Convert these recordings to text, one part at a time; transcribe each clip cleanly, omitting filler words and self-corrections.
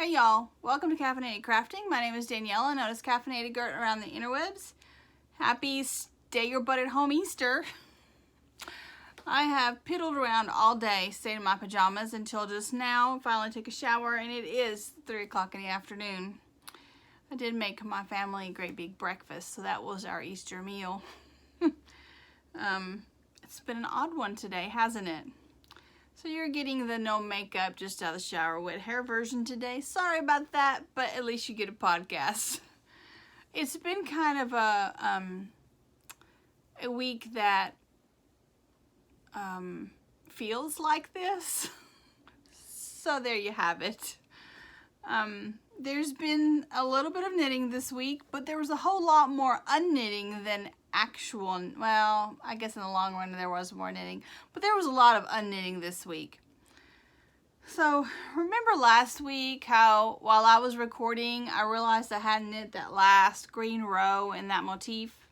Hey y'all, welcome to Caffeinated Crafting. My name is Daniela, known as Caffeinated Gert around the interwebs. Happy stay your butt at home Easter. I have piddled around all day, stayed in my pajamas until just now. Finally took a shower and it is 3 o'clock in the afternoon. I did make my family a great big breakfast, so that was our Easter meal. It's been an odd one today, hasn't it? So you're getting the no makeup, just out of the shower, wet hair version today. Sorry about that, but at least you get a podcast. It's been kind of a week that feels like this. So there you have it. There's been a little bit of knitting this week, but there was a whole lot more unknitting than actual, well, I guess in the long run there was more knitting, but there was a lot of unknitting this week. So remember last week how while I was recording I realized I hadn't knit that last green row in that motif,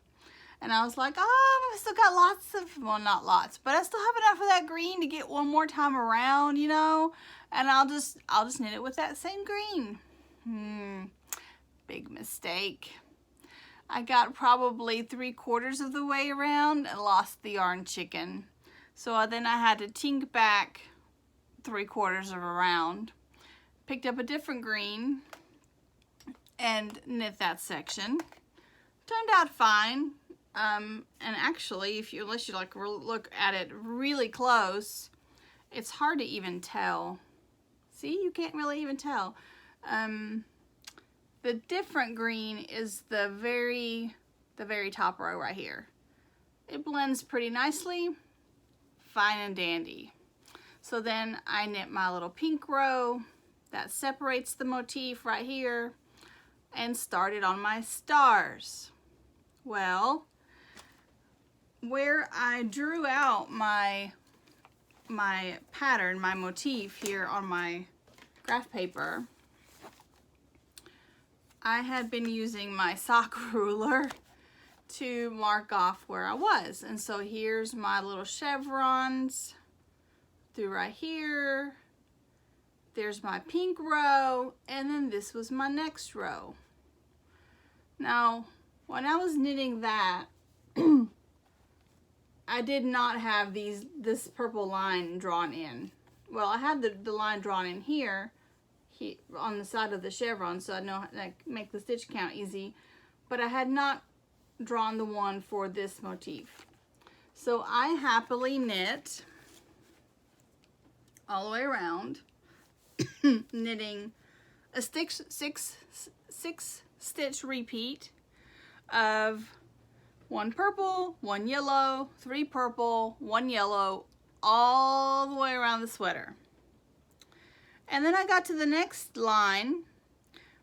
and I was like, oh, I still got lots of, well, not lots, but I still have enough of that green to get one more time around, you know, and I'll just knit it with that same green. Big mistake. I got probably 3/4 of the way around and lost the yarn chicken. So then I had to tink back 3/4 of a round. Picked up a different green and knit that section. Turned out fine. And actually, unless you like look at it really close, it's hard to even tell. See, you can't really even tell. The different green is the very top row right here. It blends pretty nicely, fine and dandy. So then I knit my little pink row that separates the motif right here and started on my stars. Well, where I drew out my pattern, my motif here on my graph paper, I had been using my sock ruler to mark off where I was. And so here's my little chevrons through right here. There's my pink row, and then this was my next row. Now, when I was knitting that, I did not have this purple line drawn in. Well, I had the line drawn in here on the side of the chevron, so I know how to make the stitch count easy, but I had not drawn the one for this motif. So I happily knit all the way around, knitting a six stitch repeat of 1 purple, 1 yellow, 3 purple, 1 yellow, all the way around the sweater. And then I got to the next line,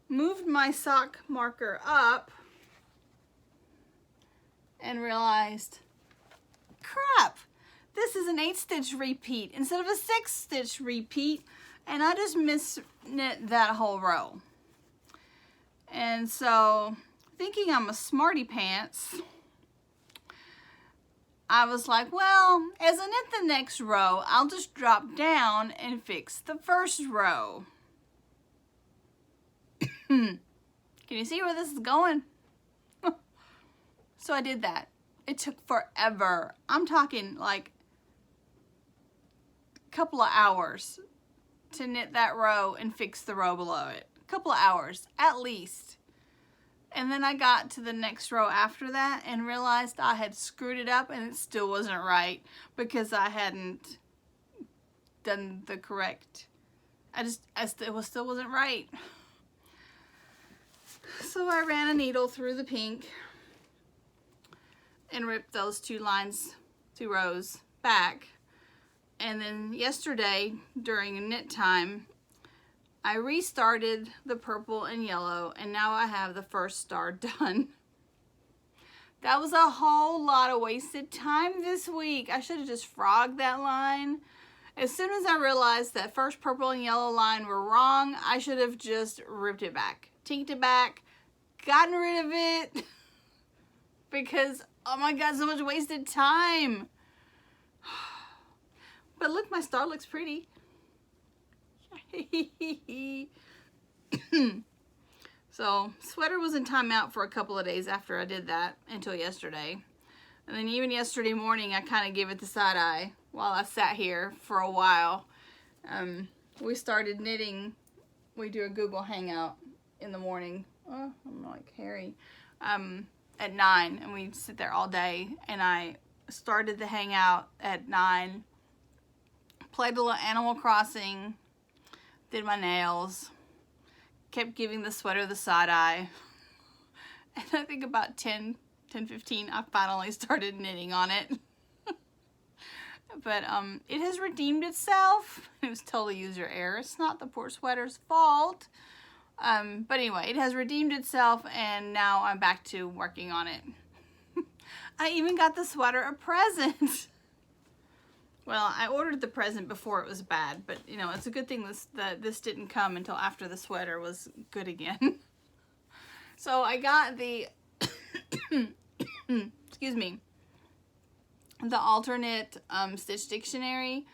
moved my sock marker up, and realized, crap, this is an 8-stitch repeat instead of a 6-stitch repeat, and I just misknit that whole row. And so, thinking I'm a smarty pants, I was like, well, as I knit the next row, I'll just drop down and fix the first row. Can you see where this is going? So I did that. It took forever. I'm talking like a couple of hours to knit that row and fix the row below it. A couple of hours, at least. And then I got to the next row after that and realized I had screwed it up and it still wasn't right because I hadn't done the correct. It still wasn't right. So I ran a needle through the pink and ripped those 2 rows back. And then yesterday during knit time, I restarted the purple and yellow, and now I have the first star done. That was a whole lot of wasted time this week. I should have just frogged that line. As soon as I realized that first purple and yellow line were wrong, I should have just ripped it back, tinked it back, gotten rid of it, because, oh my God, so much wasted time. But look, my star looks pretty. So sweater was in timeout for a couple of days after I did that until yesterday. And then even yesterday morning, I kind of gave it the side eye while I sat here for a while. We started knitting. We do a Google Hangout in the morning. Oh, I'm like Harry. At 9, and we sit there all day. And I started the Hangout at 9. Played a little Animal Crossing. Did my nails. Kept giving the sweater the side eye. And I think about 10:15, I finally started knitting on it. But it has redeemed itself. It was totally user error. It's not the poor sweater's fault. But anyway, it has redeemed itself, and now I'm back to working on it. I even got the sweater a present. Well, I ordered the present before it was bad, but you know, it's a good thing this didn't come until after the sweater was good again. So I got the, excuse me, the alternate stitch dictionary.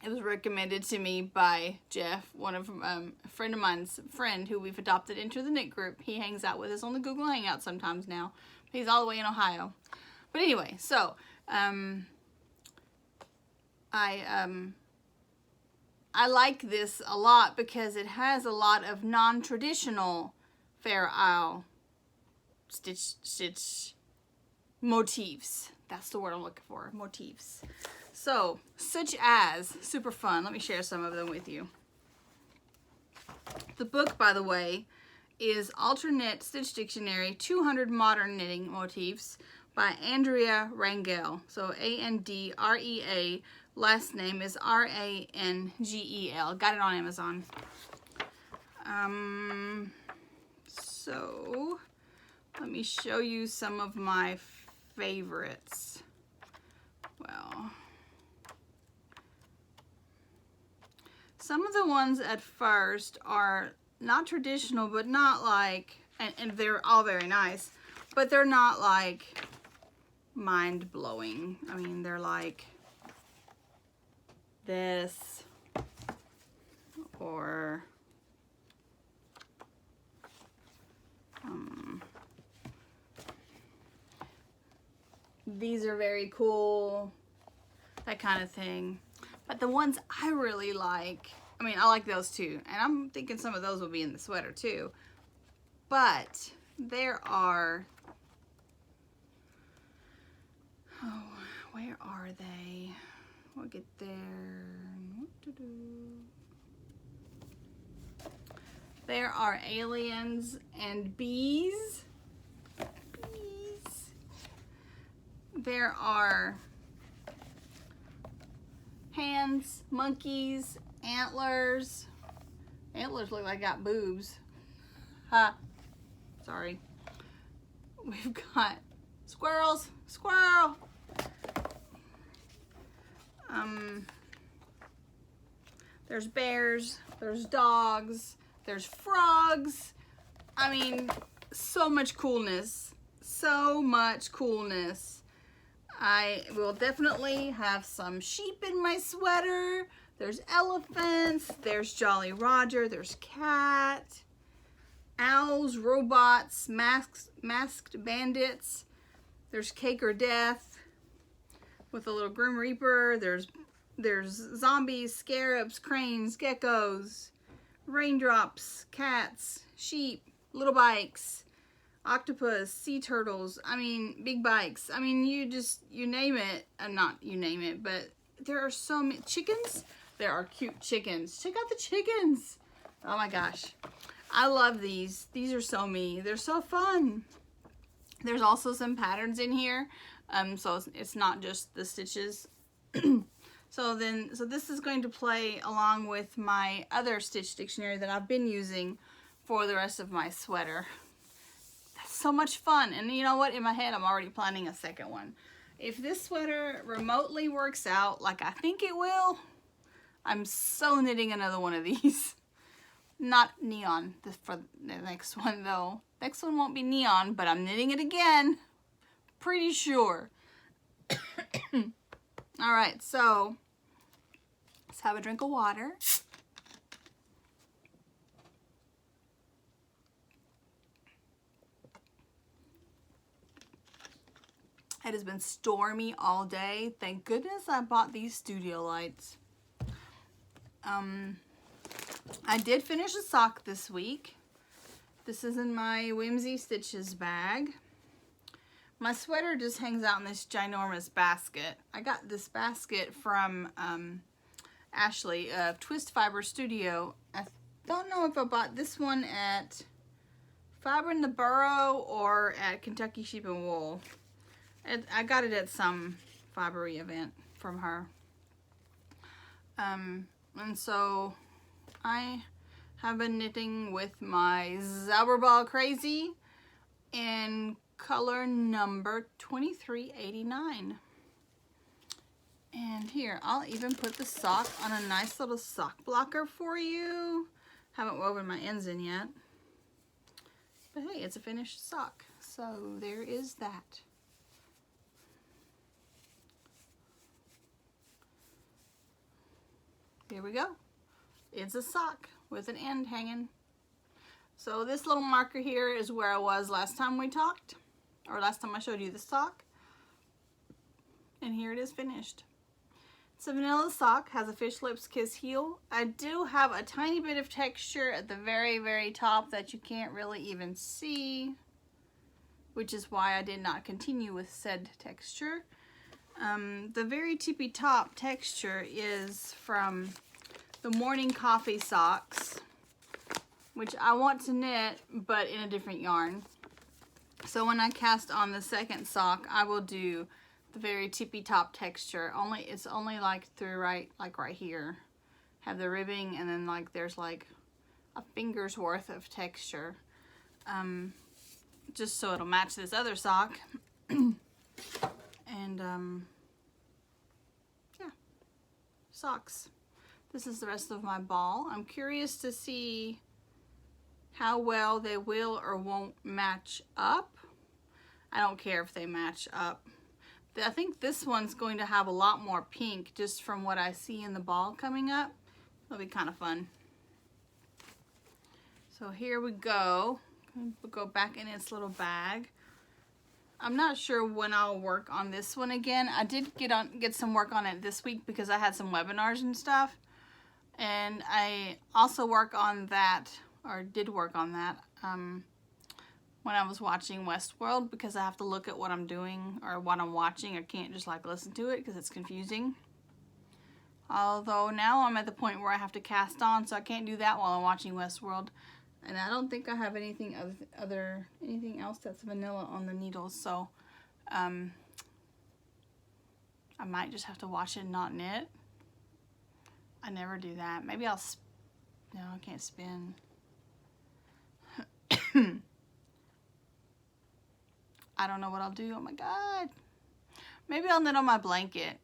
It was recommended to me by Jeff, one of a friend of mine's friend who we've adopted into the knit group. He hangs out with us on the Google Hangout sometimes now. He's all the way in Ohio. But anyway, so I like this a lot because it has a lot of non-traditional Fair Isle stitch motifs. That's the word I'm looking for, motifs. So, such as, super fun, let me share some of them with you. The book, by the way, is Alternate Stitch Dictionary, 200 Modern Knitting Motifs by Andrea Rangel. So, A-N-D-R-E-A, last name is R-A-N-G-E-L. Got it on Amazon. So, let me show you some of my favorites. Well, some of the ones at first are not traditional, but not like, and they're all very nice, but they're not like mind-blowing. I mean, they're like this, or these are very cool, that kind of thing. But the ones I really like, I mean, I like those too, and I'm thinking some of those will be in the sweater too, but there are, oh, where are they? We'll get there. There are aliens and bees. There are hands, monkeys, antlers. Antlers look like I got boobs. Ha. Sorry. We've got squirrels. Squirrel. There's bears. There's dogs. There's frogs. I mean, so much coolness. So much coolness. I will definitely have some sheep in my sweater. There's elephants. There's Jolly Roger. There's cat. Owls, robots, masked bandits. There's Cake or Death with a little Grim Reaper. There's zombies, scarabs, cranes, geckos, raindrops, cats, sheep, little bikes, octopus, sea turtles, I mean, big bikes. I mean, you name it. Not you name it, but there are so many. Chickens? There are cute chickens. Check out the chickens. Oh my gosh. I love these. These are so me. They're so fun. There's also some patterns in here. So it's not just the stitches. So this is going to play along with my other stitch dictionary that I've been using for the rest of my sweater. That's so much fun. And you know what? In my head, I'm already planning a second one. If this sweater remotely works out like I think it will, I'm so knitting another one of these. Not neon for the next one though. Next one won't be neon, but I'm knitting it again. Pretty sure. All right, so let's have a drink of water. It has been stormy all day. Thank goodness I bought these studio lights. I did finish a sock this week. This is in my Whimsy Stitches bag. My sweater just hangs out in this ginormous basket. I got this basket from Ashley of Twist Fiber Studio. I don't know if I bought this one at Fiber in the Burrow or at Kentucky Sheep and Wool. I got it at some fibery event from her. And so I have been knitting with my Zauberball Crazy in color number 2389. And here, I'll even put the sock on a nice little sock blocker for you. Haven't woven my ends in yet. But hey, it's a finished sock. So there is that. Here we go. It's a sock with an end hanging. So this little marker here is where I was last time we talked, or last time I showed you the sock. And here it is finished. It's a vanilla sock, has a fish lips kiss heel. I do have a tiny bit of texture at the very, very top that you can't really even see, which is why I did not continue with said texture. The very tippy top texture is from the Morning Coffee socks, which I want to knit, but in a different yarn. So when I cast on the second sock, I will do the very tippy top texture. It's only like through right here. Have the ribbing, and then like there's like a finger's worth of texture. Just so it'll match this other sock. And yeah, socks. This is the rest of my ball. I'm curious to see how well they will or won't match up. I don't care if they match up. I think this one's going to have a lot more pink just from what I see in the ball coming up. It'll be kind of fun. So here we go. We'll go back in its little bag. I'm not sure when I'll work on this one again. I did get some work on it this week because I had some webinars and stuff. And I also work on that, or did work on that, when I was watching Westworld, because I have to look at what I'm doing or what I'm watching. I can't just like listen to it because it's confusing. Although now I'm at the point where I have to cast on, so I can't do that while I'm watching Westworld. And I don't think I have anything anything else that's vanilla on the needles, so I might just have to watch it and not knit. I never do that. Maybe no, I can't spin. I don't know what I'll do. Oh my God. Maybe I'll knit on my blanket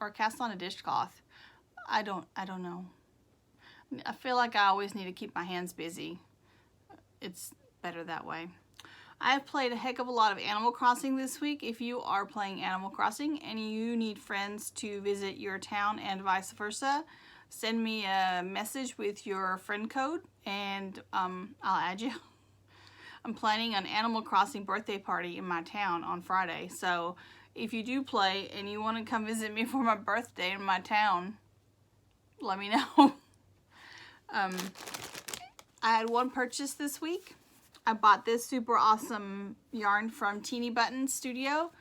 or cast on a dishcloth. I don't know. I feel like I always need to keep my hands busy. It's better that way. I have played a heck of a lot of Animal Crossing this week. If you are playing Animal Crossing and you need friends to visit your town and vice versa, send me a message with your friend code and I'll add you. I'm planning an Animal Crossing birthday party in my town on Friday. So if you do play and you want to come visit me for my birthday in my town, let me know. I had one purchase this week. I bought this super awesome yarn from Teeny Button Studio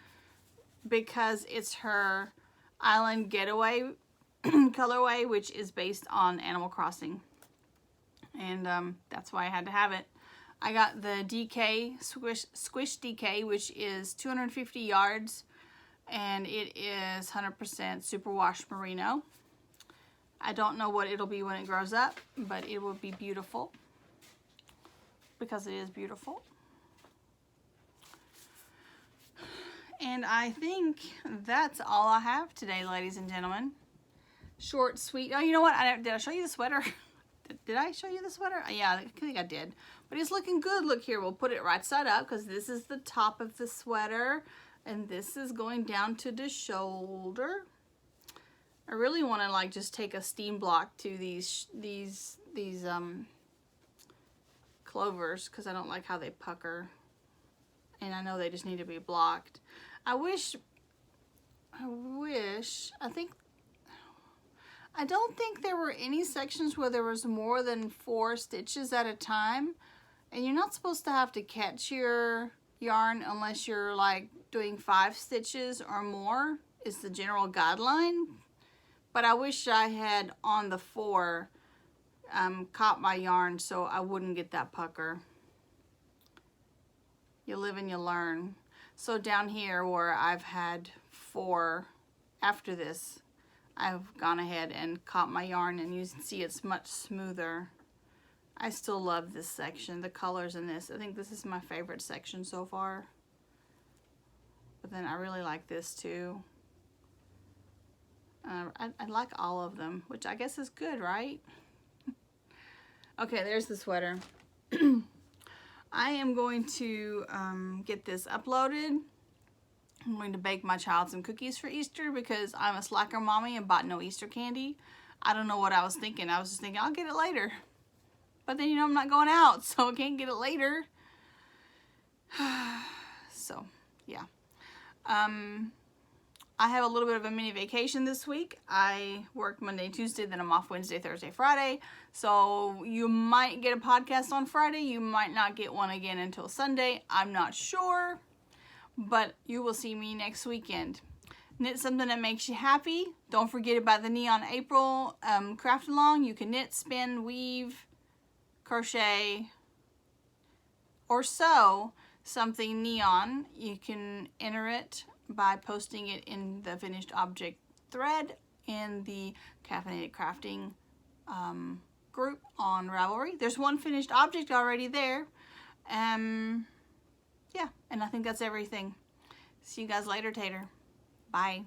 because it's her Island Getaway colorway, which is based on Animal Crossing. And that's why I had to have it. I got the DK, Squish DK, which is 250 yards, and it is 100% superwash merino. I don't know what it'll be when it grows up, but it will be beautiful because it is beautiful. And I think that's all I have today, ladies and gentlemen. Short, sweet. Oh, you know what? Did I show you the sweater? Did I show you the sweater? Yeah, I think I did. But it's looking good. Look here. We'll put it right side up because this is the top of the sweater. And this is going down to the shoulder. I really want to like just take a steam block to these clovers because I don't like how they pucker. And I know they just need to be blocked. I don't think there were any sections where there was more than 4 stitches at a time. And you're not supposed to have to catch your yarn unless you're like doing 5 stitches or more, is the general guideline. But I wish I had on the 4 caught my yarn so I wouldn't get that pucker. You live and you learn. So down here where I've had 4 after this, I've gone ahead and caught my yarn, and you can see it's much smoother. I still love this section, the colors in this. I think this is my favorite section so far. But then I really like this too. I like all of them, which I guess is good, right? Okay, there's the sweater. I am going to get this uploaded. I'm going to bake my child some cookies for Easter because I'm a slacker mommy and bought no Easter candy. I don't know what I was thinking. I was just thinking I'll get it later. But then, you know, I'm not going out, so I can't get it later. So, yeah. I have a little bit of a mini vacation this week. I work Monday, Tuesday, then I'm off Wednesday, Thursday, Friday. So you might get a podcast on Friday. You might not get one again until Sunday. I'm not sure, but you will see me next weekend. Knit something that makes you happy. Don't forget about the Neon April craft along. You can knit, spin, weave, crochet, or sew something neon. You can enter it by posting it in the finished object thread in the Caffeinated Crafting group on Ravelry. There's one finished object already there. Yeah, and I think that's everything. See you guys later, Tater. Bye.